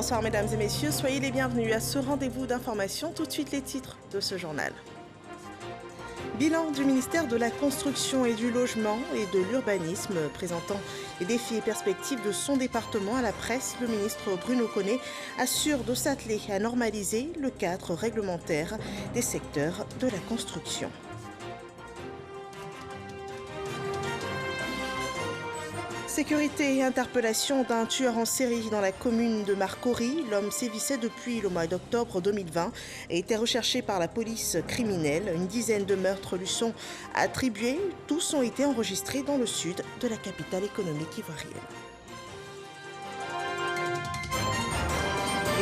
Bonsoir mesdames et messieurs, soyez les bienvenus à ce rendez-vous d'information. Tout de suite les titres de ce journal. Bilan du ministère de la Construction et du Logement et de l'Urbanisme présentant les défis et perspectives de son département à la presse. Le ministre Bruno Koné assure de s'atteler à normaliser le cadre réglementaire des secteurs de la construction. Sécurité et interpellation d'un tueur en série dans la commune de Marcory. L'homme sévissait depuis le mois d'octobre 2020 et était recherché par la police criminelle. Une dizaine de meurtres lui sont attribués. Tous ont été enregistrés dans le sud de la capitale économique ivoirienne.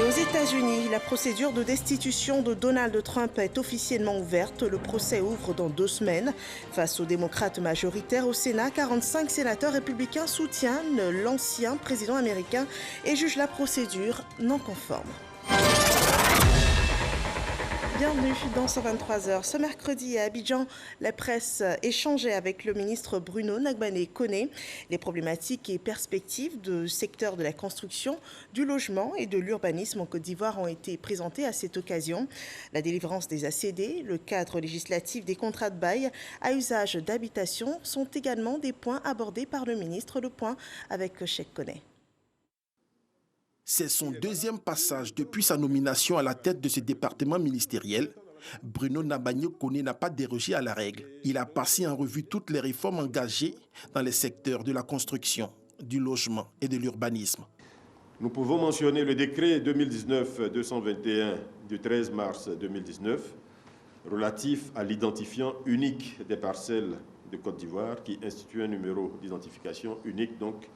Et aux États-Unis, la procédure de destitution de Donald Trump est officiellement ouverte. Le procès ouvre dans 2 semaines. Face aux démocrates majoritaires au Sénat, 45 sénateurs républicains soutiennent l'ancien président américain et jugent la procédure non conforme. Bienvenue dans 123 heures. Ce mercredi à Abidjan, la presse échangeait avec le ministre Bruno Nagbané-Koné. Les problématiques et perspectives du secteur de la construction, du logement et de l'urbanisme en Côte d'Ivoire ont été présentées à cette occasion. La délivrance des ACD, le cadre législatif des contrats de bail à usage d'habitation sont également des points abordés par le ministre. Le point avec Cheikh Koné. C'est son 2e passage depuis sa nomination à la tête de ce département ministériel. Bruno Nagbané-Koné n'a pas dérogé à la règle. Il a passé en revue toutes les réformes engagées dans les secteurs de la construction, du logement et de l'urbanisme. Nous pouvons mentionner le décret 2019-221 du 13 mars 2019 relatif à l'identifiant unique des parcelles de Côte d'Ivoire qui institue un numéro d'identification unique donc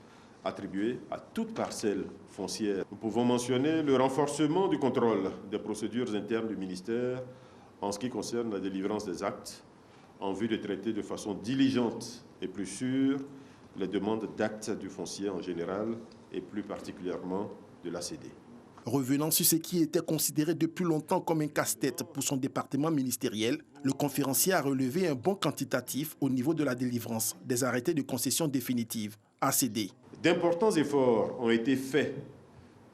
attribué à toute parcelle foncière. Nous pouvons mentionner le renforcement du contrôle des procédures internes du ministère en ce qui concerne la délivrance des actes en vue de traiter de façon diligente et plus sûre les demandes d'actes du foncier en général et plus particulièrement de l'ACD. Revenant sur ce qui était considéré depuis longtemps comme un casse-tête pour son département ministériel, le conférencier a relevé un bond quantitatif au niveau de la délivrance des arrêtés de concession définitive, ACD. D'importants efforts ont été faits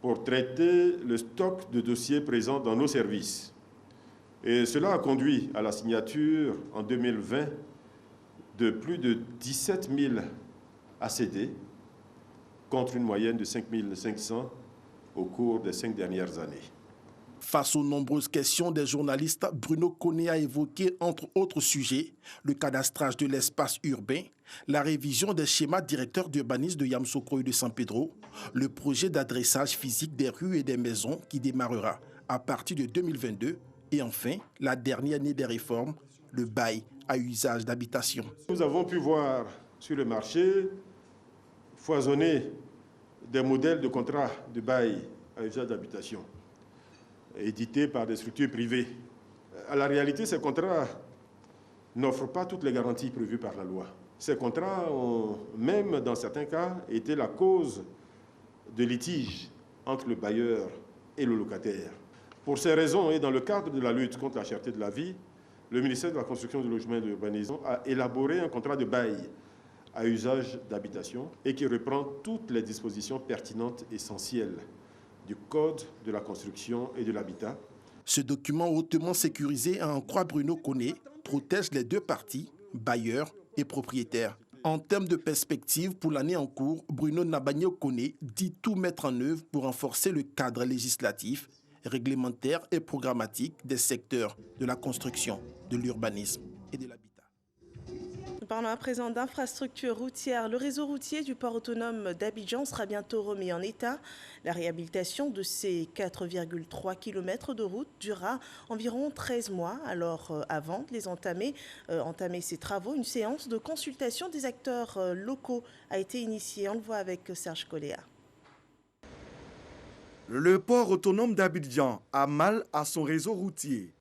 pour traiter le stock de dossiers présents dans nos services. Et cela a conduit à la signature en 2020 de plus de 17 000 ACD contre une moyenne de 5 500 au cours des 5 dernières années. Face aux nombreuses questions des journalistes, Bruno Koné a évoqué, entre autres sujets, le cadastrage de l'espace urbain, la révision des schémas directeurs d'urbanisme de Yamoussoukro et de San Pedro, le projet d'adressage physique des rues et des maisons qui démarrera à partir de 2022 et enfin, la dernière année des réformes, le bail à usage d'habitation. Nous avons pu voir sur le marché foisonner des modèles de contrats de bail à usage d'habitation édités par des structures privées. À la réalité, ces contrats n'offrent pas toutes les garanties prévues par la loi. Ces contrats ont, même dans certains cas, été la cause de litiges entre le bailleur et le locataire. Pour ces raisons, et dans le cadre de la lutte contre la cherté de la vie, le ministère de la Construction, du Logement et de l'Urbanisme a élaboré un contrat de bail à usage d'habitation et qui reprend toutes les dispositions pertinentes essentielles du Code de la construction et de l'habitat. Ce document hautement sécurisé, à en croire Bruno Koné, protège les 2 parties, bailleurs et propriétaires. En termes de perspective pour l'année en cours, Bruno Nagbané-Koné dit tout mettre en œuvre pour renforcer le cadre législatif, réglementaire et programmatique des secteurs de la construction, de l'urbanisme et de l'habitat. Nous parlons à présent d'infrastructures routières. Le réseau routier du port autonome d'Abidjan sera bientôt remis en état. La réhabilitation de ces 4,3 km de route durera environ 13 mois. Alors, avant de les entamer ces travaux, une séance de consultation des acteurs locaux a été initiée. On le voit avec Serge Coléa. Le port autonome d'Abidjan a mal à son réseau routier.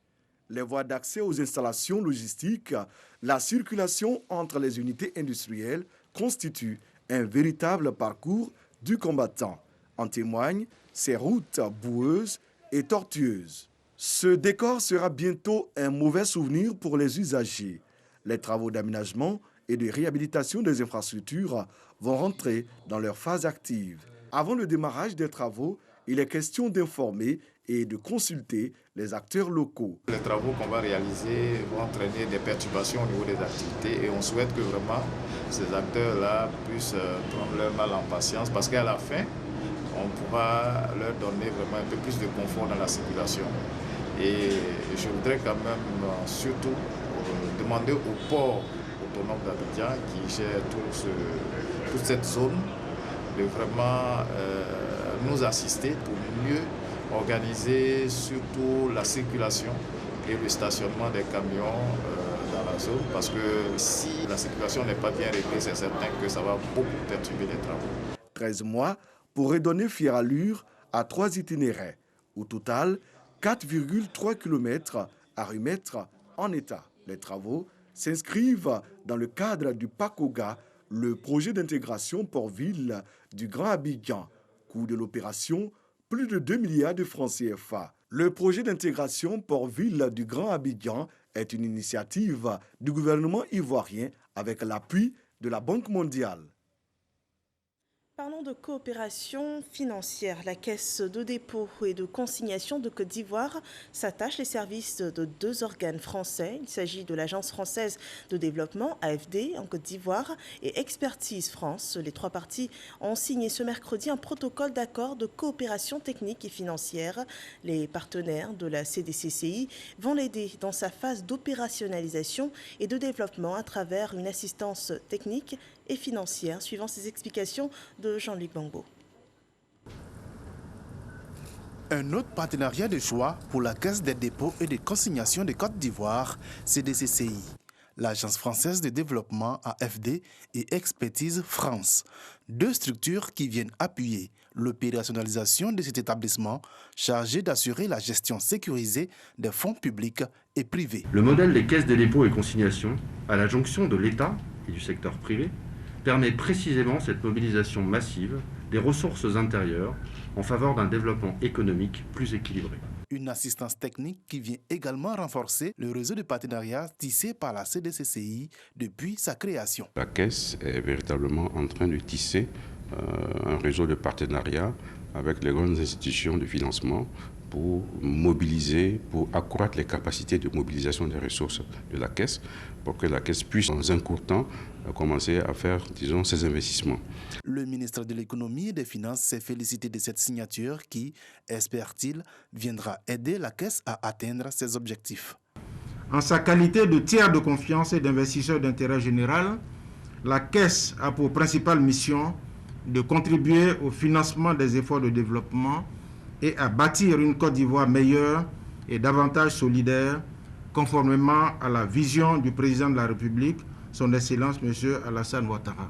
Les voies d'accès aux installations logistiques, la circulation entre les unités industrielles constituent un véritable parcours du combattant. En témoignent ces routes boueuses et tortueuses. Ce décor sera bientôt un mauvais souvenir pour les usagers. Les travaux d'aménagement et de réhabilitation des infrastructures vont rentrer dans leur phase active. Avant le démarrage des travaux, il est question d'informer et de consulter les acteurs locaux. Les travaux qu'on va réaliser vont entraîner des perturbations au niveau des activités et on souhaite que vraiment ces acteurs-là puissent prendre leur mal en patience parce qu'à la fin, on pourra leur donner vraiment un peu plus de confort dans la circulation. Et je voudrais quand même surtout demander au port autonome d'Abidjan qui gère toute cette zone de vraiment nous assister pour mieux organiser surtout la circulation et le stationnement des camions dans la zone parce que si la circulation n'est pas bien réglée, c'est certain que ça va beaucoup perturber les travaux. 13 mois pour redonner fière allure à 3 itinéraires. Au total, 4,3 km à remettre en état. Les travaux s'inscrivent dans le cadre du PACOGA, le projet d'intégration port-ville du Grand Abidjan. Coût de l'opération, plus de 2 milliards de francs CFA. Le projet d'intégration port-ville du Grand Abidjan est une initiative du gouvernement ivoirien avec l'appui de la Banque mondiale. Parlons de coopération financière. La Caisse de dépôt et de consignation de Côte d'Ivoire s'attache les services de 2 organes français. Il s'agit de l'Agence française de développement, AFD, en Côte d'Ivoire, et Expertise France. Les 3 parties ont signé ce mercredi un protocole d'accord de coopération technique et financière. Les partenaires de la CDCCI vont l'aider dans sa phase d'opérationnalisation et de développement à travers une assistance technique et financière, suivant ces explications de Jean-Luc Bangbo. Un autre partenariat de choix pour la Caisse des dépôts et des consignations de Côte d'Ivoire, CDCCI, l'Agence française de développement AFD et Expertise France. 2 structures qui viennent appuyer l'opérationnalisation de cet établissement chargé d'assurer la gestion sécurisée des fonds publics et privés. Le modèle des caisses des dépôts et consignations, à la jonction de l'État et du secteur privé, permet précisément cette mobilisation massive des ressources intérieures en faveur d'un développement économique plus équilibré. Une assistance technique qui vient également renforcer le réseau de partenariats tissé par la CDCCI depuis sa création. La Caisse est véritablement en train de tisser un réseau de partenariats avec les grandes institutions de financement pour mobiliser, pour accroître les capacités de mobilisation des ressources de la Caisse, pour que la Caisse puisse, dans un court temps, commencer à faire, disons, ses investissements. Le ministre de l'Économie et des Finances s'est félicité de cette signature qui, espère-t-il, viendra aider la Caisse à atteindre ses objectifs. En sa qualité de tiers de confiance et d'investisseur d'intérêt général, la Caisse a pour principale mission de contribuer au financement des efforts de développement et à bâtir une Côte d'Ivoire meilleure et davantage solidaire, conformément à la vision du président de la République, son Excellence M. Alassane Ouattara.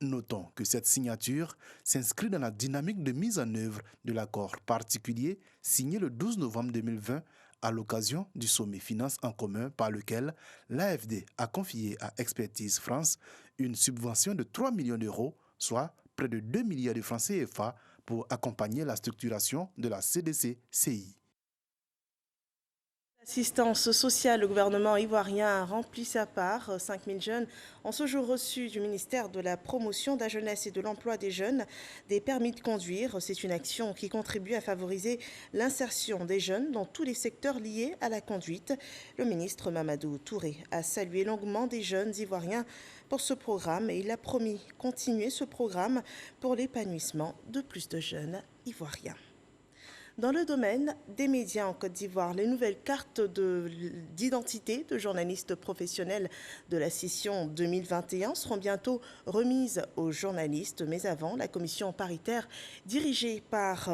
Notons que cette signature s'inscrit dans la dynamique de mise en œuvre de l'accord particulier signé le 12 novembre 2020 à l'occasion du sommet Finances en commun par lequel l'AFD a confié à Expertise France une subvention de 3 millions d'euros, soit près de 2 milliards de francs CFA pour accompagner la structuration de la CDCCI. Assistance sociale, le gouvernement ivoirien a rempli sa part. 5000 jeunes ont ce jour reçu du ministère de la Promotion de la Jeunesse et de l'Emploi des Jeunes des permis de conduire. C'est une action qui contribue à favoriser l'insertion des jeunes dans tous les secteurs liés à la conduite. Le ministre Mamadou Touré a salué longuement des jeunes ivoiriens pour ce programme et il a promis continuer ce programme pour l'épanouissement de plus de jeunes ivoiriens. Dans le domaine des médias en Côte d'Ivoire, les nouvelles cartes d'identité de journalistes professionnels de la session 2021 seront bientôt remises aux journalistes. Mais avant, la commission paritaire dirigée par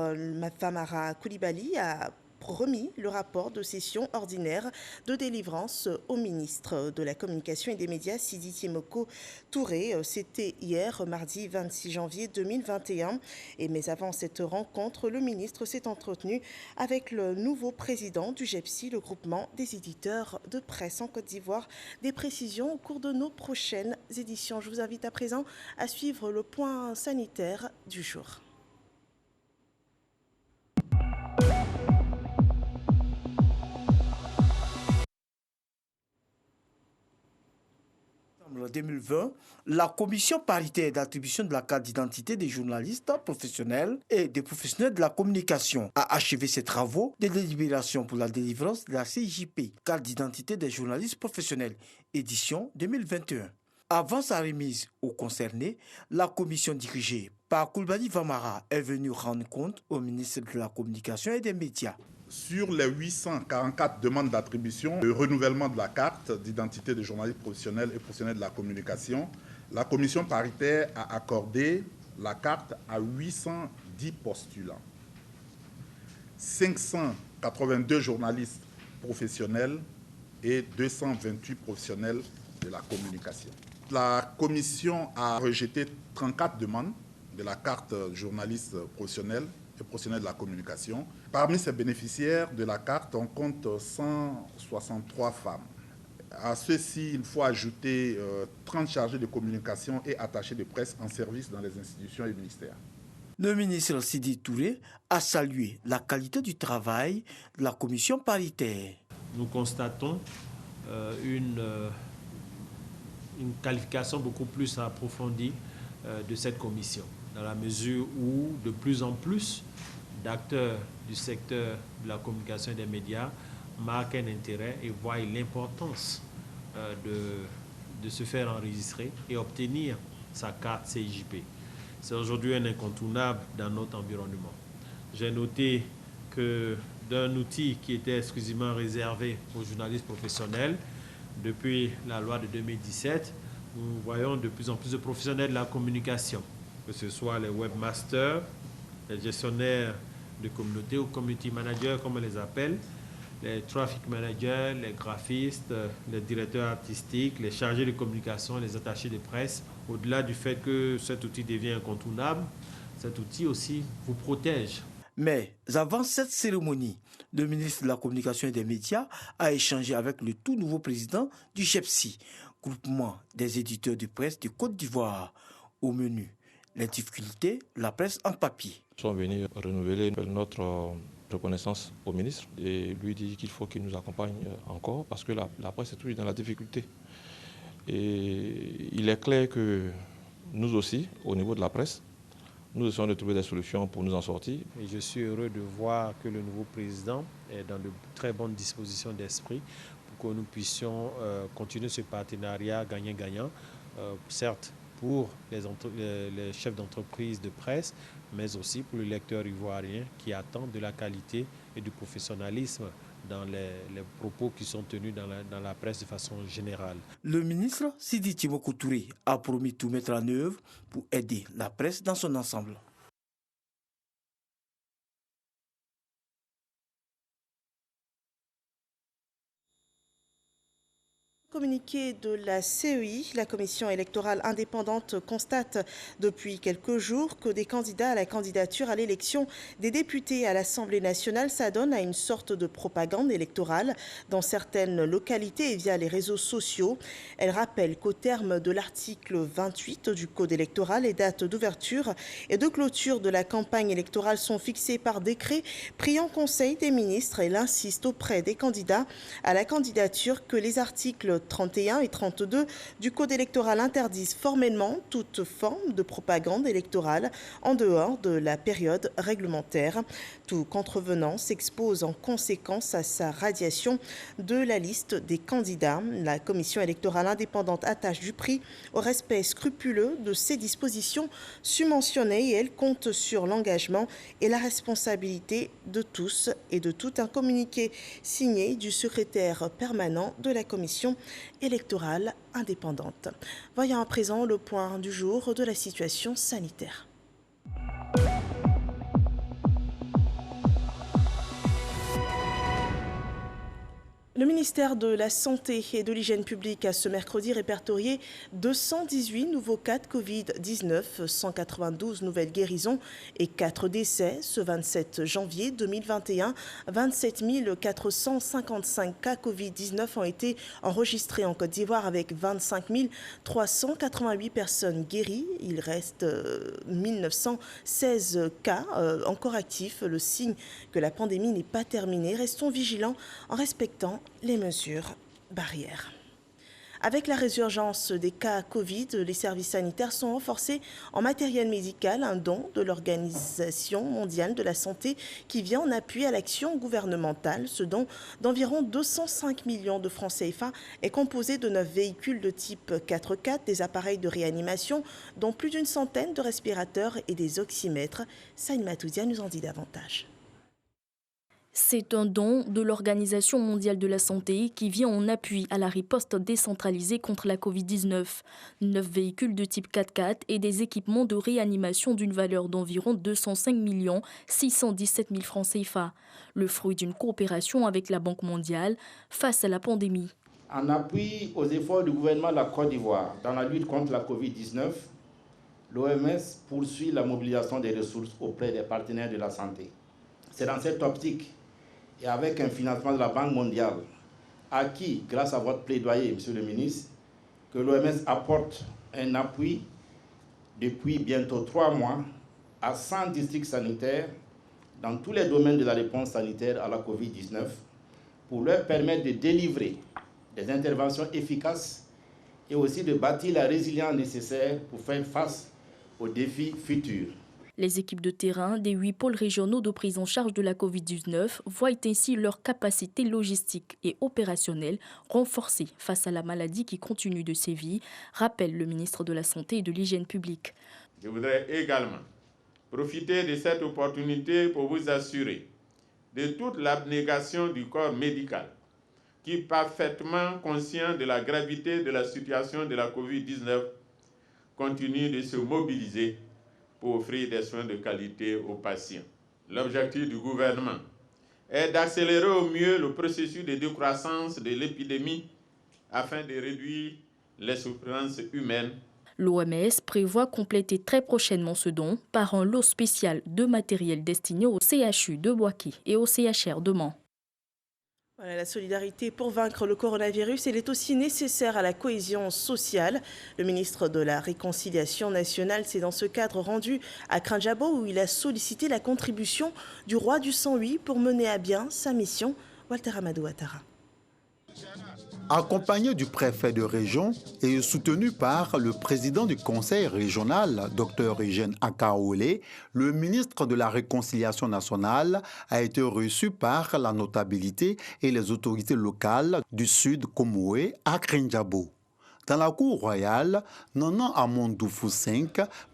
Famara Koulibaly a remis le rapport de session ordinaire de délivrance au ministre de la Communication et des Médias, Sidi Tiemoko Touré. C'était hier, mardi 26 janvier 2021. Mais avant cette rencontre, le ministre s'est entretenu avec le nouveau président du GEPSI, le groupement des éditeurs de presse en Côte d'Ivoire. Des précisions au cours de nos prochaines éditions. Je vous invite à présent à suivre le point sanitaire du jour. 2020, la commission paritaire d'attribution de la carte d'identité des journalistes professionnels et des professionnels de la communication a achevé ses travaux de délibération pour la délivrance de la CIJP, carte d'identité des journalistes professionnels, édition 2021. Avant sa remise aux concernés, la commission dirigée par Coulibaly Vamara est venue rendre compte au ministre de la Communication et des Médias. Sur les 844 demandes d'attribution, le renouvellement de la carte d'identité des journalistes professionnels et professionnels de la communication, la commission paritaire a accordé la carte à 810 postulants. 582 journalistes professionnels et 228 professionnels de la communication. La commission a rejeté 34 demandes de la carte journaliste professionnel et professionnel de la communication. Parmi ces bénéficiaires de la carte, on compte 163 femmes. À ceux-ci, il faut ajouter 30 chargés de communication et attachés de presse en service dans les institutions et ministères. Le ministre Sidi Touré a salué la qualité du travail de la commission paritaire. Nous constatons une qualification beaucoup plus approfondie de cette commission, dans la mesure où de plus en plus d'acteurs du secteur de la communication et des médias marquent un intérêt et voient l'importance de se faire enregistrer et obtenir sa carte CIJP. C'est aujourd'hui un incontournable dans notre environnement. J'ai noté que d'un outil qui était exclusivement réservé aux journalistes professionnels, depuis la loi de 2017, nous voyons de plus en plus de professionnels de la communication, que ce soit les webmasters, les gestionnaires de communauté ou community managers comme on les appelle, les traffic managers, les graphistes, les directeurs artistiques, les chargés de communication, les attachés de presse. Au-delà du fait que cet outil devient incontournable, cet outil aussi vous protège. Mais avant cette cérémonie, le ministre de la Communication et des Médias a échangé avec le tout nouveau président du GEPSI, groupement des éditeurs de presse de Côte d'Ivoire. Au menu, les difficultés, la presse en papier. Nous sommes venus renouveler notre reconnaissance au ministre et lui dire qu'il faut qu'il nous accompagne encore parce que la presse est toujours dans la difficulté. Et il est clair que nous aussi, au niveau de la presse, nous essayons de trouver des solutions pour nous en sortir. Et je suis heureux de voir que le nouveau président est dans de très bonnes dispositions d'esprit pour que nous puissions continuer ce partenariat gagnant-gagnant, certes pour les chefs d'entreprise de presse, mais aussi pour le lecteur ivoirien qui attend de la qualité et du professionnalisme dans les propos qui sont tenus dans la presse de façon générale. Le ministre Sidi Timokou Touré a promis tout mettre en œuvre pour aider la presse dans son ensemble. Communiqué de la CEI, la Commission électorale indépendante constate depuis quelques jours que des candidats à la candidature à l'élection des députés à l'Assemblée nationale s'adonnent à une sorte de propagande électorale dans certaines localités et via les réseaux sociaux. Elle rappelle qu'au terme de l'article 28 du Code électoral, les dates d'ouverture et de clôture de la campagne électorale sont fixées par décret pris en Conseil des ministres. Elle insiste auprès des candidats à la candidature que les articles 31 et 32 du Code électoral interdisent formellement toute forme de propagande électorale en dehors de la période réglementaire. Tout contrevenant s'expose en conséquence à sa radiation de la liste des candidats. La Commission électorale indépendante attache du prix au respect scrupuleux de ces dispositions subventionnées et elle compte sur l'engagement et la responsabilité de tous et de tout. Un communiqué signé du secrétaire permanent de la Commission électorale indépendante. Voyons à présent le point du jour de la situation sanitaire. Le ministère de la Santé et de l'Hygiène publique a ce mercredi répertorié 218 nouveaux cas de Covid-19, 192 nouvelles guérisons et 4 décès. Ce 27 janvier 2021, 27 455 cas Covid-19 ont été enregistrés en Côte d'Ivoire avec 25 388 personnes guéries. Il reste 1916 cas encore actifs, le signe que la pandémie n'est pas terminée. Restons vigilants en respectant les mesures barrières. Avec la résurgence des cas Covid, les services sanitaires sont renforcés en matériel médical, un don de l'Organisation mondiale de la santé qui vient en appui à l'action gouvernementale. Ce don d'environ 205 millions de francs CFA est composé de 9 véhicules de type 4x4, des appareils de réanimation, dont plus d'une centaine de respirateurs et des oxymètres. Saïd Matoudia nous en dit davantage. C'est un don de l'Organisation mondiale de la santé qui vient en appui à la riposte décentralisée contre la Covid-19. 9 véhicules de type 4x4 et des équipements de réanimation d'une valeur d'environ 205 617 000 francs CFA. Le fruit d'une coopération avec la Banque mondiale face à la pandémie. En appui aux efforts du gouvernement de la Côte d'Ivoire dans la lutte contre la Covid-19, l'OMS poursuit la mobilisation des ressources auprès des partenaires de la santé. C'est dans cette optique et avec un financement de la Banque mondiale, acquis grâce à votre plaidoyer, Monsieur le ministre, que l'OMS apporte un appui depuis bientôt 3 mois à 100 districts sanitaires dans tous les domaines de la réponse sanitaire à la Covid-19 pour leur permettre de délivrer des interventions efficaces et aussi de bâtir la résilience nécessaire pour faire face aux défis futurs. Les équipes de terrain des 8 pôles régionaux de prise en charge de la Covid-19 voient ainsi leur capacité logistique et opérationnelle renforcée face à la maladie qui continue de sévir, rappelle le ministre de la Santé et de l'Hygiène publique. Je voudrais également profiter de cette opportunité pour vous assurer de toute l'abnégation du corps médical qui, parfaitement conscient de la gravité de la situation de la Covid-19, continue de se mobiliser pour offrir des soins de qualité aux patients. L'objectif du gouvernement est d'accélérer au mieux le processus de décroissance de l'épidémie afin de réduire les souffrances humaines. L'OMS prévoit compléter très prochainement ce don par un lot spécial de matériel destiné au CHU de Boaké et au CHR de Mans. Voilà, la solidarité pour vaincre le coronavirus, elle est aussi nécessaire à la cohésion sociale. Le ministre de la Réconciliation nationale s'est dans ce cadre rendu à Krinjabo où il a sollicité la contribution du roi du 108 pour mener à bien sa mission. Walter Amadou Ouattara. Accompagné du préfet de région et soutenu par le président du conseil régional, Dr Eugène Akaolé, le ministre de la Réconciliation nationale a été reçu par la notabilité et les autorités locales du Sud Komoué à Krinjabo. Dans la cour royale, Nana Amondoufou V,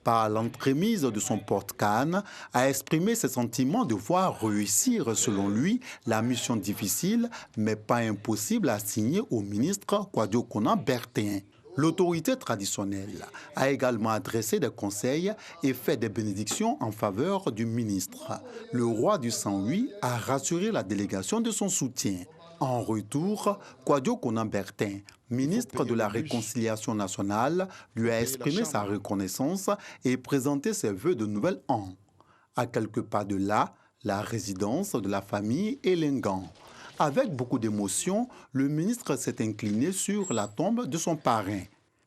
par l'entremise de son porte-canne, a exprimé ses sentiments de voir réussir, selon lui, la mission difficile, mais pas impossible à signer au ministre Kwadio Konan Bertin. L'autorité traditionnelle a également adressé des conseils et fait des bénédictions en faveur du ministre. Le roi du 108 a rassuré la délégation de son soutien. En retour, Kwadio Konan Bertin, ministre de la Réconciliation nationale, lui a exprimé sa reconnaissance et présenté ses vœux de nouvel an. À quelques pas de là, la résidence de la famille Elengan. Avec beaucoup d'émotion, le ministre s'est incliné sur la tombe de son parrain.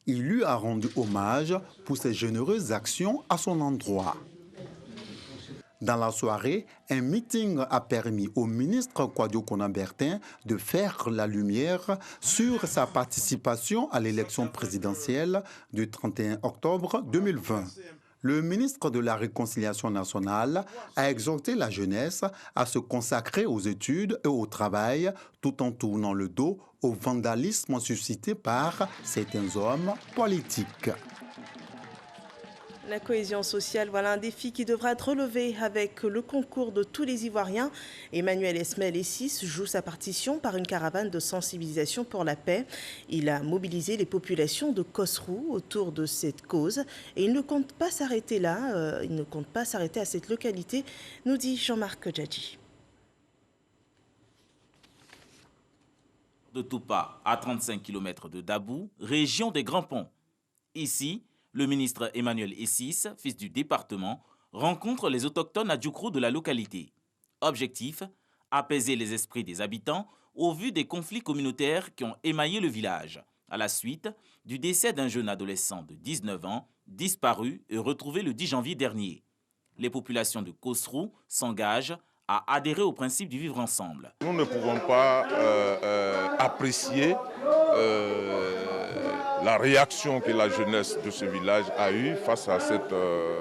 Il lui a rendu hommage pour ses généreuses actions à son endroit. Dans la soirée, un meeting a permis au ministre Kwadio Konan Bertin de faire la lumière sur sa participation à l'élection présidentielle du 31 octobre 2020. Le ministre de la Réconciliation nationale a exhorté la jeunesse à se consacrer aux études et au travail tout en tournant le dos au vandalisme suscité par certains hommes politiques. La cohésion sociale, voilà un défi qui devra être relevé avec le concours de tous les Ivoiriens. Emmanuel Esmel Essis joue sa partition par une caravane de sensibilisation pour la paix. Il a mobilisé les populations de Kosrou autour de cette cause et il ne compte pas s'arrêter là, il ne compte pas s'arrêter à cette localité, nous dit Jean-Marc Djadji. De Toupa, à 35 km de Dabou, région des Grands Ponts. Ici, le ministre Emmanuel Essis, fils du département, rencontre les autochtones à Djoukrou de la localité. Objectif, apaiser les esprits des habitants au vu des conflits communautaires qui ont émaillé le village, à la suite du décès d'un jeune adolescent de 19 ans, disparu et retrouvé le 10 janvier dernier. Les populations de Kosrou s'engagent à adhérer au principe du vivre ensemble. Nous ne pouvons pas apprécier la réaction que la jeunesse de ce village a eue face à cette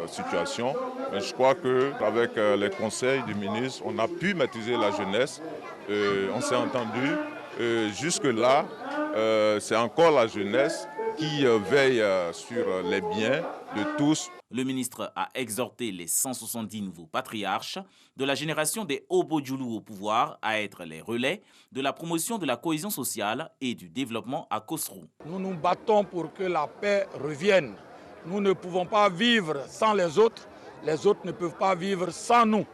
situation. Mais je crois qu'avec les conseils du ministre, on a pu maîtriser la jeunesse. On s'est entendu. Jusque-là, c'est encore la jeunesse qui veille sur les biens de tous. Le ministre a exhorté les 170 nouveaux patriarches de la génération des Obodjoulou au pouvoir à être les relais de la promotion de la cohésion sociale et du développement à Kosrou. Nous nous battons pour que la paix revienne. Nous ne pouvons pas vivre sans les autres ne peuvent pas vivre sans nous.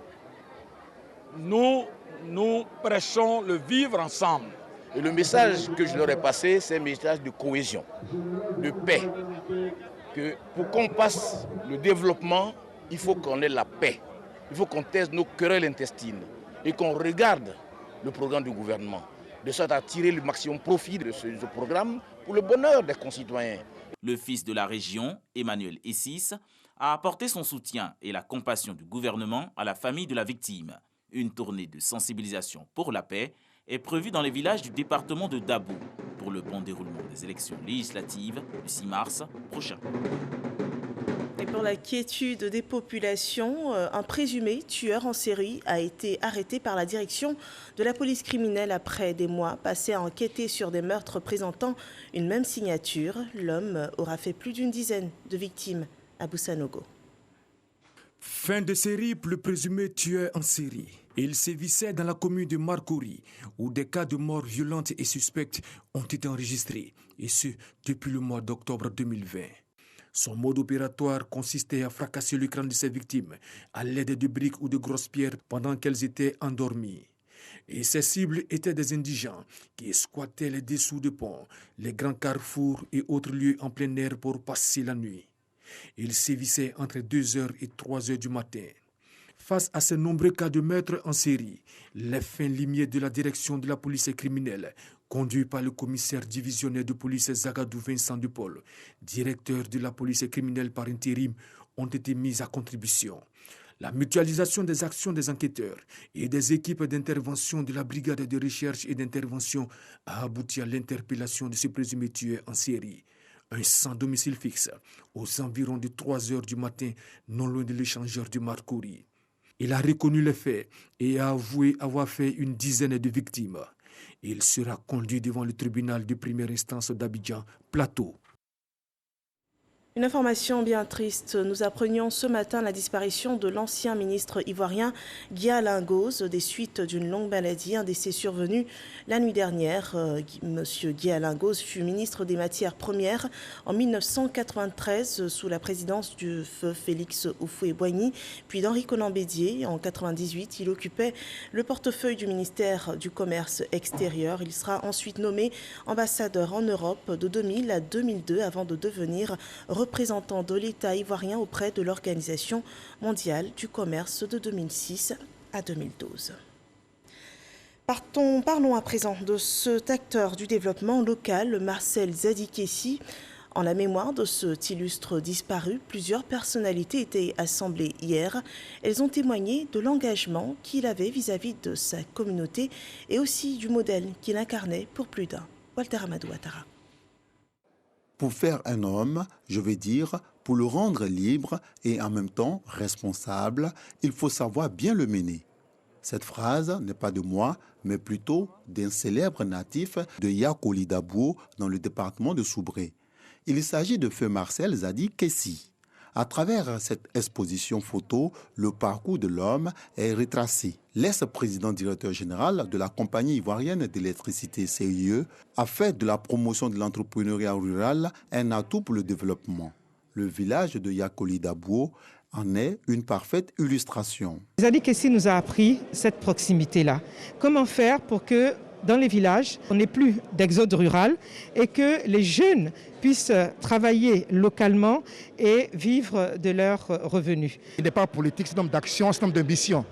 Nous prêchons le vivre ensemble. Et le message que je leur ai passé, c'est un message de cohésion, de paix. Que pour qu'on passe le développement, il faut qu'on ait la paix. Il faut qu'on taise nos querelles intestines et qu'on regarde le programme du gouvernement, de sorte à tirer le maximum profit de ce programme pour le bonheur des concitoyens. Le fils de la région, Emmanuel Essis, a apporté son soutien et la compassion du gouvernement à la famille de la victime. Une tournée de sensibilisation pour la paix est prévue dans les villages du département de Dabou pour le bon déroulement des élections législatives du 6 mars prochain. Et pour la quiétude des populations, un présumé tueur en série a été arrêté par la direction de la police criminelle après des mois passés à enquêter sur des meurtres présentant une même signature. L'homme aura fait plus d'une dizaine de victimes à Boussanogo. Fin de série pour le présumé tueur en série. Il sévissait dans la commune de Marcouri, où des cas de mort violentes et suspectes ont été enregistrés, et ce, depuis le mois d'octobre 2020. Son mode opératoire consistait à fracasser le crâne de ses victimes à l'aide de briques ou de grosses pierres pendant qu'elles étaient endormies. Et ses cibles étaient des indigents qui squattaient les dessous de ponts, les grands carrefours et autres lieux en plein air pour passer la nuit. Il sévissait entre 2h et 3h du matin. Face à ces nombreux cas de meurtres en série, les fins limiers de la direction de la police criminelle, conduit par le commissaire divisionnaire de police Zagadou Vincent de Paul, directeur de la police criminelle par intérim, ont été mis à contribution. La mutualisation des actions des enquêteurs et des équipes d'intervention de la brigade de recherche et d'intervention a abouti à l'interpellation de ce présumé tueur en série. Un sans domicile fixe, aux environs de 3h du matin, non loin de l'échangeur de Marcouri. Il a reconnu les faits et a avoué avoir fait une dizaine de victimes. Il sera conduit devant le tribunal de première instance d'Abidjan, Plateau. Une information bien triste. Nous apprenions ce matin la disparition de l'ancien ministre ivoirien Guy Alain Gauze des suites d'une longue maladie, un décès survenu la nuit dernière. Monsieur Guy Alain Gauze fut ministre des Matières Premières en 1993 sous la présidence du feu Félix Houphouët-Boigny, puis d'Henri Konan Bédié. En 1998, il occupait le portefeuille du ministère du Commerce extérieur. Il sera ensuite nommé ambassadeur en Europe de 2000 à 2002 avant de devenir représentant de l'État ivoirien auprès de l'Organisation mondiale du commerce de 2006 à 2012. Parlons à présent de cet acteur du développement local, Marcel Zadikessi. En la mémoire de cet illustre disparu, plusieurs personnalités étaient assemblées hier. Elles ont témoigné de l'engagement qu'il avait vis-à-vis de sa communauté et aussi du modèle qu'il incarnait pour plus d'un. Walter Amadou Ouattara. Pour faire un homme, je veux dire, pour le rendre libre et en même temps responsable, il faut savoir bien le mener. Cette phrase n'est pas de moi, mais plutôt d'un célèbre natif de Yakolidabou dans le département de Soubré. Il s'agit de feu Marcel Zadikessi. À travers cette exposition photo, le parcours de l'homme est retracé. L'ex-président directeur général de la compagnie ivoirienne d'électricité CIE a fait de la promotion de l'entrepreneuriat rural un atout pour le développement. Le village de Yakolidabou en est une parfaite illustration. Zadikessi nous a appris cette proximité-là. Comment faire pour que dans les villages, on n'ait plus d'exode rural et que les jeunes puissent travailler localement et vivre de leurs revenus. Il n'est pas politique, c'est un homme d'action, c'est un homme d'ambition.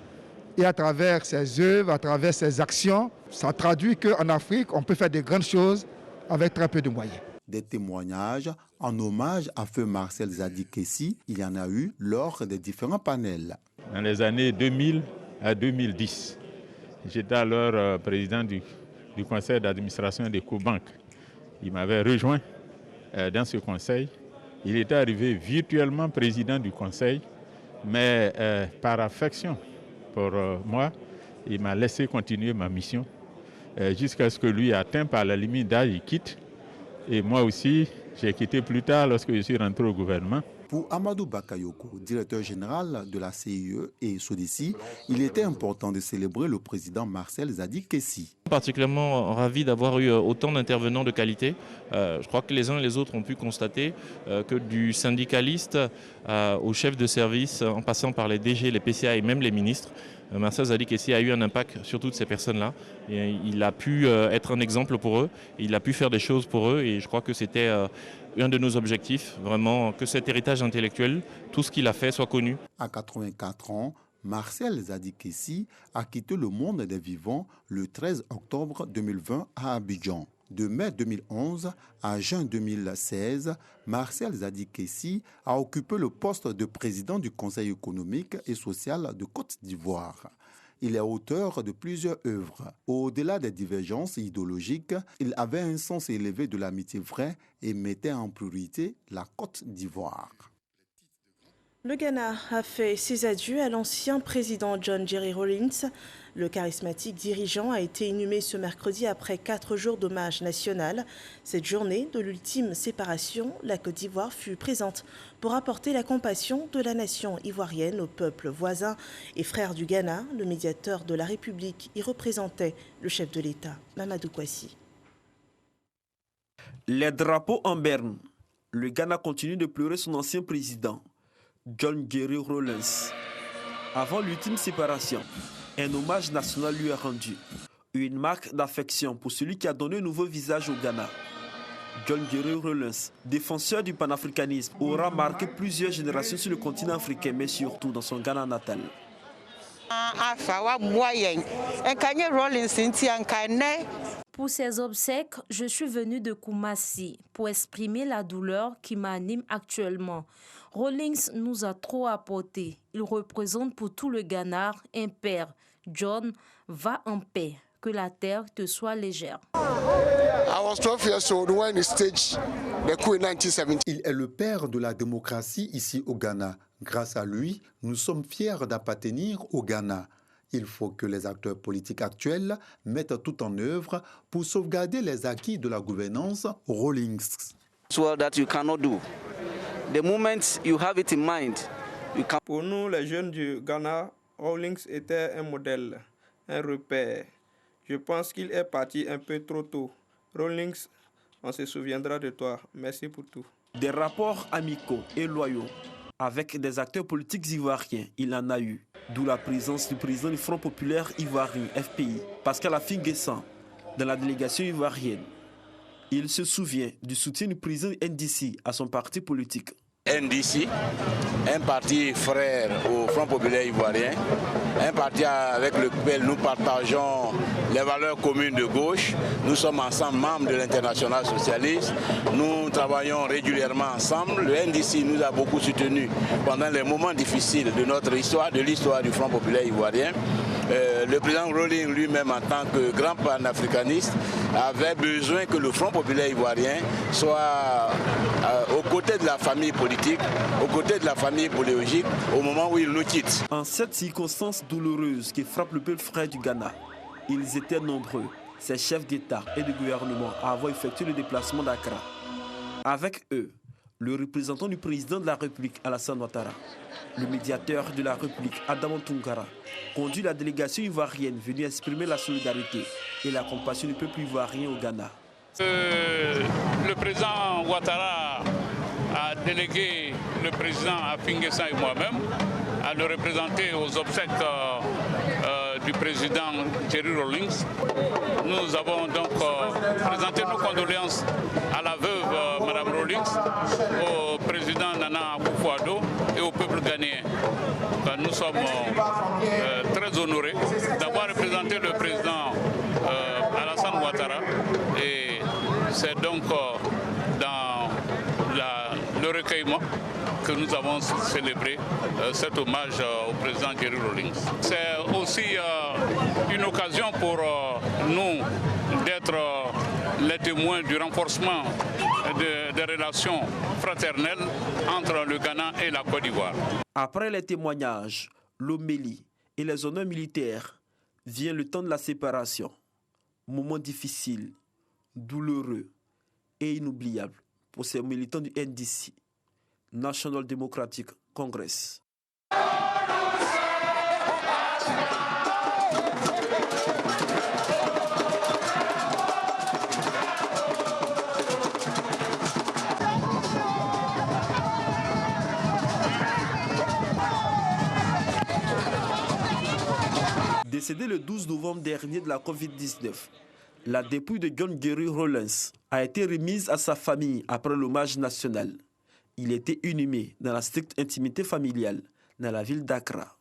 Et à travers ses œuvres, à travers ses actions, ça traduit qu'en Afrique, on peut faire de grandes choses avec très peu de moyens. Des témoignages en hommage à feu Marcel Zadikessi, il y en a eu lors des différents panels. Dans les années 2000 à 2010, j'étais alors président du conseil d'administration des Cobank. Il m'avait rejoint dans ce conseil. Il était arrivé virtuellement président du conseil, mais par affection pour moi, il m'a laissé continuer ma mission jusqu'à ce que lui, atteint par la limite d'âge, il quitte. Et moi aussi, j'ai quitté plus tard lorsque je suis rentré au gouvernement. Pour Amadou Bakayoko, directeur général de la CIE et SODECI, il était important de célébrer le président Marcel Zadi Kessi. Particulièrement ravi d'avoir eu autant d'intervenants de qualité. Je crois que les uns et les autres ont pu constater que du syndicaliste au chef de service, en passant par les DG, les PCA et même les ministres, Marcel Zadi Kessi a eu un impact sur toutes ces personnes-là. Il a pu être un exemple pour eux, il a pu faire des choses pour eux et je crois que c'était un de nos objectifs, vraiment que cet héritage intellectuel, tout ce qu'il a fait soit connu. À 84 ans, Marcel Zadi Kessi a quitté le monde des vivants le 13 octobre 2020 à Abidjan. De mai 2011 à juin 2016, Marcel Zadi Kessi a occupé le poste de président du Conseil économique et social de Côte d'Ivoire. Il est auteur de plusieurs œuvres. Au-delà des divergences idéologiques, il avait un sens élevé de l'amitié vraie et mettait en priorité la Côte d'Ivoire. Le Ghana a fait ses adieux à l'ancien président John Jerry Rawlings. Le charismatique dirigeant a été inhumé ce mercredi après 4 jours d'hommage national. Cette journée de l'ultime séparation, la Côte d'Ivoire fut présente pour apporter la compassion de la nation ivoirienne au peuple voisin et frère du Ghana. Le médiateur de la République y représentait le chef de l'État, Mamadou Kouassi. Les drapeaux en berne. Le Ghana continue de pleurer son ancien président, John Jerry Rawlings. Avant l'ultime séparation, un hommage national lui est rendu. Une marque d'affection pour celui qui a donné un nouveau visage au Ghana. John Jerry Rawlings, défenseur du panafricanisme, aura marqué plusieurs générations sur le continent africain, mais surtout dans son Ghana natal. Pour ces obsèques, je suis venu de Koumassi pour exprimer la douleur qui m'anime actuellement. Rawlings nous a trop apporté. Il représente pour tout le Ghana un père. John, va en paix. Que la terre te soit légère. Il est le père de la démocratie ici au Ghana. Grâce à lui, nous sommes fiers d'appartenir au Ghana. Il faut que les acteurs politiques actuels mettent tout en œuvre pour sauvegarder les acquis de la gouvernance Rawlings. Pour nous, les jeunes du Ghana, Rawlings était un modèle, un repère. Je pense qu'il est parti un peu trop tôt. Rawlings, on se souviendra de toi. Merci pour tout. Des rapports amicaux et loyaux avec des acteurs politiques ivoiriens, il en a eu. D'où la présence du président du Front populaire ivoirien, FPI, Pascal Affi-N'Guessan, dans la délégation ivoirienne. Il se souvient du soutien du président NDC à son parti politique. NDC, un parti frère au Front populaire ivoirien, un parti avec lequel nous partageons les valeurs communes de gauche. Nous sommes ensemble membres de l'Internationale socialiste. Nous travaillons régulièrement ensemble. Le NDC nous a beaucoup soutenus pendant les moments difficiles de notre histoire, de l'histoire du Front populaire ivoirien. Le président Rawlings lui-même, en tant que grand panafricaniste, avait besoin que le Front populaire ivoirien soit aux côtés de la famille politique, aux côtés de la famille idéologique, au moment où il nous quitte. En cette circonstance douloureuse qui frappe le peuple frère du Ghana, ils étaient nombreux, ces chefs d'État et de gouvernement, à avoir effectué le déplacement d'Accra. Avec eux, le représentant du président de la République, Alassane Ouattara, le médiateur de la République, Adama Tounkara, conduit la délégation ivoirienne venue exprimer la solidarité et la compassion du peuple ivoirien au Ghana. Le président Ouattara a délégué le président Affi-N'Guessan et moi-même à le représenter aux obsèques du président Jerry Rawlings. Nous avons donc présenté nos condoléances à la veuve Mme Rawlings, au président Nana Akufo-Addo et au peuple ghanéen. Nous sommes très honorés d'avoir représenté le président Alassane Ouattara et c'est donc dans le recueillement que nous avons célébré cet hommage au président Jerry Rawlings. C'est aussi une occasion pour nous d'être les témoins du renforcement des relations fraternelles entre le Ghana et la Côte d'Ivoire. Après les témoignages, l'homélie et les honneurs militaires, vient le temps de la séparation. Moment difficile, douloureux et inoubliable pour ces militants du NDC, National Democratic Congress. Décédé le 12 novembre dernier de la Covid-19, la dépouille de John Gary Rawlings a été remise à sa famille après l'hommage national. Il était inhumé dans la stricte intimité familiale dans la ville d'Accra.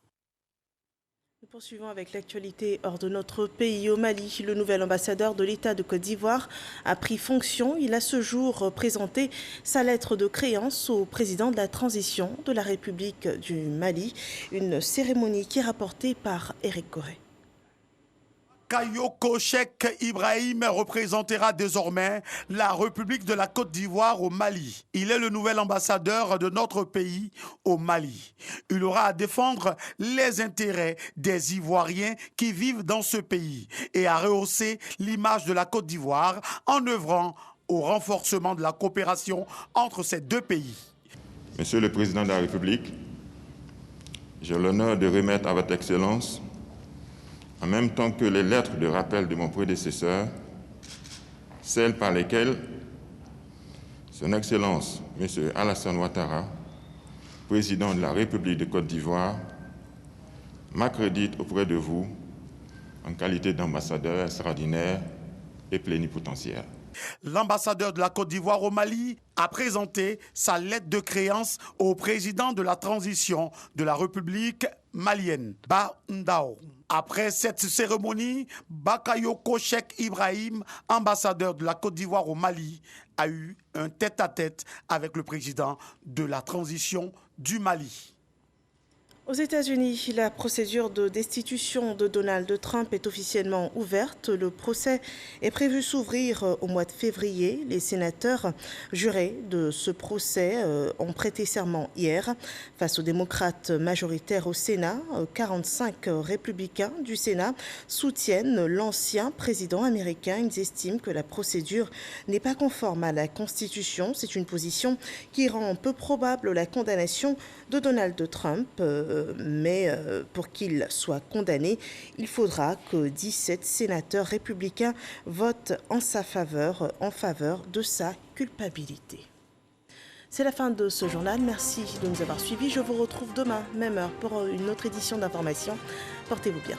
Nous poursuivons avec l'actualité hors de notre pays. Au Mali, le nouvel ambassadeur de l'État de Côte d'Ivoire a pris fonction. Il a ce jour présenté sa lettre de créance au président de la transition de la République du Mali. Une cérémonie qui est rapportée par Éric Corré. Bakayoko Cheikh Ibrahim représentera désormais la République de la Côte d'Ivoire au Mali. Il est le nouvel ambassadeur de notre pays au Mali. Il aura à défendre les intérêts des Ivoiriens qui vivent dans ce pays et à rehausser l'image de la Côte d'Ivoire en œuvrant au renforcement de la coopération entre ces deux pays. Monsieur le Président de la République, j'ai l'honneur de remettre à votre Excellence, en même temps que les lettres de rappel de mon prédécesseur, celles par lesquelles Son Excellence, M. Alassane Ouattara, président de la République de Côte d'Ivoire, m'accrédite auprès de vous en qualité d'ambassadeur extraordinaire et plénipotentiaire. L'ambassadeur de la Côte d'Ivoire au Mali a présenté sa lettre de créance au président de la transition de la République malienne, Ba Ndao. Après cette cérémonie, Bakayoko Cheikh Ibrahim, ambassadeur de la Côte d'Ivoire au Mali, a eu un tête-à-tête avec le président de la transition du Mali. Aux États-Unis, la procédure de destitution de Donald Trump est officiellement ouverte. Le procès est prévu s'ouvrir au mois de février. Les sénateurs jurés de ce procès ont prêté serment hier. Face aux démocrates majoritaires au Sénat, 45 républicains du Sénat soutiennent l'ancien président américain. Ils estiment que la procédure n'est pas conforme à la Constitution. C'est une position qui rend peu probable la condamnation de Donald Trump. Mais pour qu'il soit condamné, il faudra que 17 sénateurs républicains votent en sa faveur, en faveur de sa culpabilité. C'est la fin de ce journal. Merci de nous avoir suivis. Je vous retrouve demain, même heure, pour une autre édition d'information. Portez-vous bien.